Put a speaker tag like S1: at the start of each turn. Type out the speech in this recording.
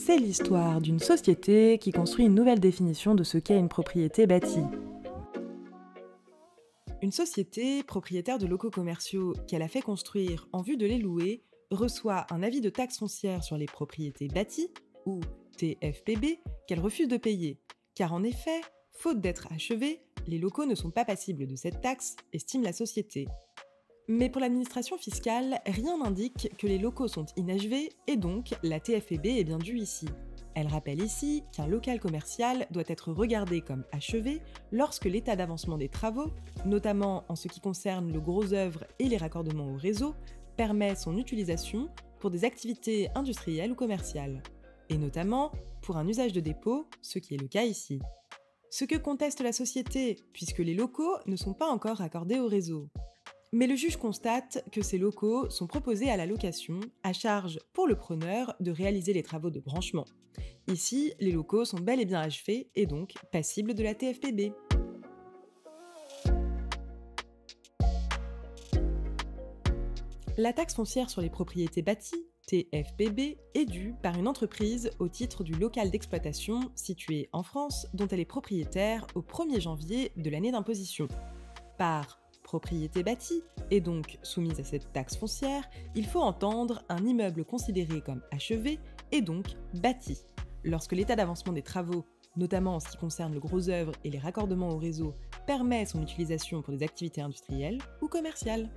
S1: C'est l'histoire d'une société qui construit une nouvelle définition de ce qu'est une propriété bâtie. Une société, propriétaire de locaux commerciaux qu'elle a fait construire en vue de les louer, reçoit un avis de taxe foncière sur les propriétés bâties, ou TFPB, qu'elle refuse de payer. Car en effet, faute d'être achevés, les locaux ne sont pas passibles de cette taxe, estime la société. Mais pour l'administration fiscale, rien n'indique que les locaux sont inachevés et donc la TFPB est bien due ici. Elle rappelle ici qu'un local commercial doit être regardé comme achevé lorsque l'état d'avancement des travaux, notamment en ce qui concerne le gros œuvre et les raccordements au réseau, permet son utilisation pour des activités industrielles ou commerciales. Et notamment pour un usage de dépôt, ce qui est le cas ici. Ce que conteste la société, puisque les locaux ne sont pas encore raccordés au réseau. Mais le juge constate que ces locaux sont proposés à la location, à charge pour le preneur de réaliser les travaux de branchement. Ici, les locaux sont bel et bien achevés et donc passibles de la TFPB. La taxe foncière sur les propriétés bâties, TFPB, est due par une entreprise au titre du local d'exploitation situé en France dont elle est propriétaire au 1er janvier de l'année d'imposition. Par propriété bâtie, et donc soumise à cette taxe foncière, il faut entendre un immeuble considéré comme achevé et donc bâti. Lorsque l'état d'avancement des travaux, notamment en ce qui concerne le gros œuvre et les raccordements au réseau, permet son utilisation pour des activités industrielles ou commerciales.